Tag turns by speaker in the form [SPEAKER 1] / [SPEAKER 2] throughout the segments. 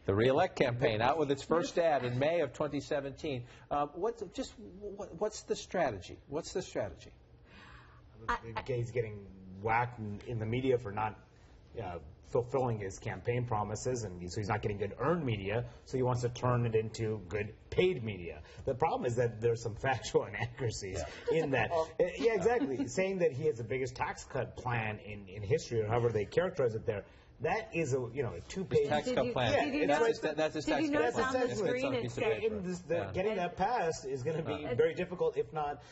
[SPEAKER 1] The Reelect campaign out with its first ad in May of 2017. What's the strategy? What's the strategy?
[SPEAKER 2] He's getting whacked in the media for not fulfilling his campaign promises, and so he's not getting good earned media, so he wants to turn it into good paid media. The problem is that there's some factual inaccuracies in that. Yeah, exactly. Saying that he has the biggest tax cut plan in history, or however they characterize it there. That is a two-page
[SPEAKER 1] tax cut plan. That's his tax cut plan.
[SPEAKER 3] On the screen it said,
[SPEAKER 2] getting that passed is going to be very difficult, if not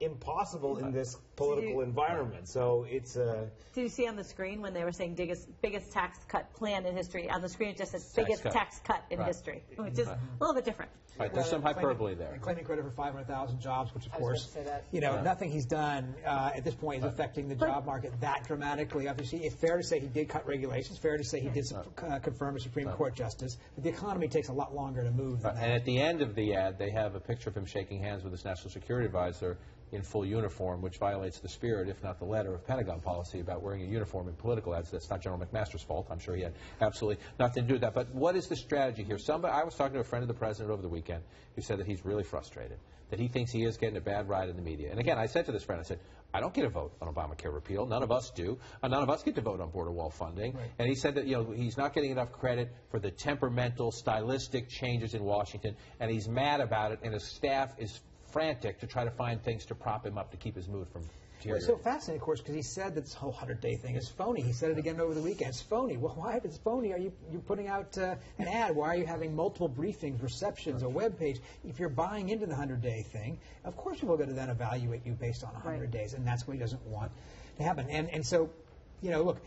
[SPEAKER 2] impossible, in this political environment. So it's.
[SPEAKER 3] Did you see on the screen when they were saying biggest tax cut plan in history? On the screen it just says biggest tax cut in history, which is a little bit different.
[SPEAKER 1] Right, there's some hyperbole there.
[SPEAKER 4] Claiming credit for 500,000 jobs, which of course, nothing he's done at this point is affecting the job market that dramatically. Obviously, it's fair to say he did cut regulations. It's fair to say he did confirm a Supreme Court justice. But the economy takes a lot longer to move than that.
[SPEAKER 1] And at the end of the ad, they have a picture of him shaking hands with his national security advisor in full uniform, which violates the spirit, if not the letter, of Pentagon policy about wearing a uniform in political ads. That's not General McMaster's fault. I'm sure he had absolutely nothing to do with that. But what is the strategy here? I was talking to a friend of the president over the weekend who said that he's really frustrated, that he thinks he is getting a bad ride in the media. And again, I said to this friend, I said, I don't get a vote on Obamacare repeal. None of us do. None of us get to vote on border wall funding. Right. And he said that he's not getting enough credit for the temperamental, stylistic changes in Washington, and he's mad about it, and his staff is frantic to try to find things to prop him up to keep his mood from deteriorating.
[SPEAKER 4] It's so fascinating, of course, because he said that this whole 100-day thing is phony. He said it again over the weekend. It's phony. Well, why if it's phony are you're putting out an ad? Why are you having multiple briefings, receptions, a web page? If you're buying into the 100-day thing, of course people are going to then evaluate you based on 100 days, and that's what he doesn't want to happen. And so, look,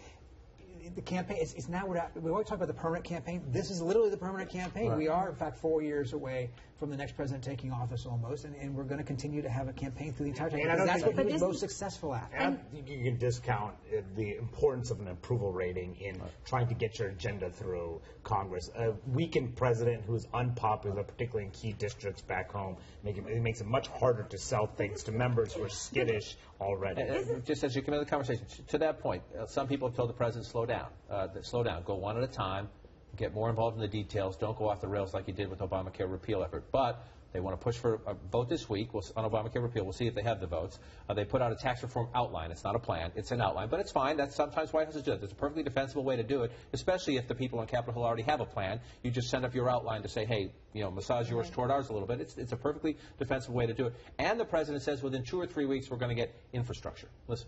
[SPEAKER 4] the campaign, it's now, we always talk about the permanent campaign. This is literally the permanent campaign. Right. We are, in fact, 4 years away from the next president taking office almost, and we're going to continue to have a campaign through the entire time. And that's what he was most successful at.
[SPEAKER 2] I don't think you can discount the importance of an approval rating in trying to get your agenda through Congress. A weakened president who is unpopular, particularly in key districts back home, it makes it much harder to sell things to members who are skittish already.
[SPEAKER 1] Just as you come into the conversation, to that point, some people have told the president, slow down, go one at a time. Get more involved in the details. Don't go off the rails like you did with Obamacare repeal effort. But they want to push for a vote this week on Obamacare repeal. We'll see if they have the votes. They put out a tax reform outline. It's not a plan. It's an outline. But it's fine. That's sometimes WhiteHouses do it. It's a perfectly defensible way to do it, especially if the people on Capitol Hill already have a plan. You just send up your outline to say, hey, massage yours toward ours a little bit. It's a perfectly defensible way to do it. And the president says within 2 or 3 weeks we're going to get infrastructure. Listen.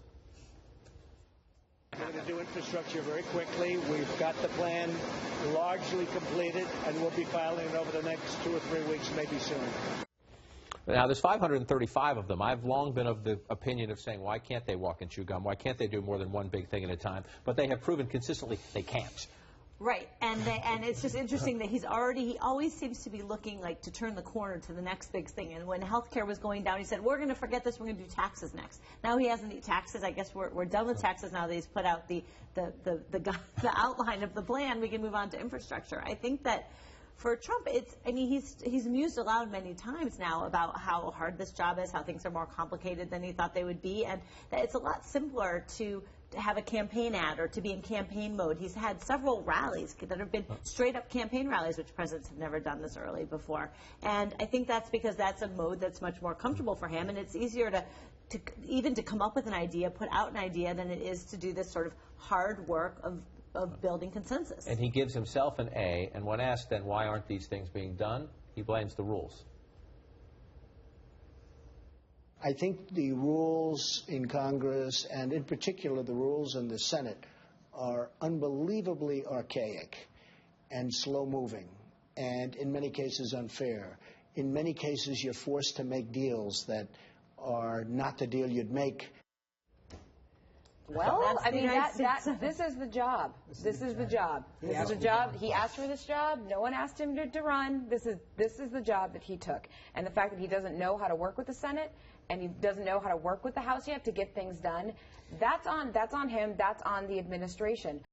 [SPEAKER 5] We're going to do infrastructure very quickly. We've got the plan largely completed, and we'll be filing it over the next 2 or 3 weeks, maybe sooner.
[SPEAKER 1] Now, there's 535 of them. I've long been of the opinion of saying, why can't they walk and chew gum? Why can't they do more than one big thing at a time? But they have proven consistently they can't.
[SPEAKER 3] Right, and it's just interesting that he always seems to be looking like to turn the corner to the next big thing. And when healthcare was going down, he said, we're going to forget this, we're going to do taxes next. Now he hasn't done taxes. I guess we're done with taxes now that he's put out the outline of the plan. We can move on to infrastructure. I think that for Trump, he's mused aloud many times now about how hard this job is, how things are more complicated than he thought they would be, and that it's a lot simpler to have a campaign ad or to be in campaign mode. He's had several rallies that have been straight-up campaign rallies, which presidents have never done this early before. And I think that's because that's a mode that's much more comfortable for him, and it's easier to even to come up with an idea, put out an idea, than it is to do this sort of hard work of building consensus.
[SPEAKER 1] And he gives himself an A, and when asked then why aren't these things being done, he blames the rules.
[SPEAKER 6] I think the rules in Congress, and in particular the rules in the Senate, are unbelievably archaic and slow-moving, and in many cases unfair. In many cases you're forced to make deals that are not the deal you'd make.
[SPEAKER 7] Well, I mean, this is the job. This is the job. This is the job. He asked for this job. No one asked him to run. This is the job that he took. And the fact that he doesn't know how to work with the Senate and he doesn't know how to work with the House yet to get things done, that's on him. That's on the administration.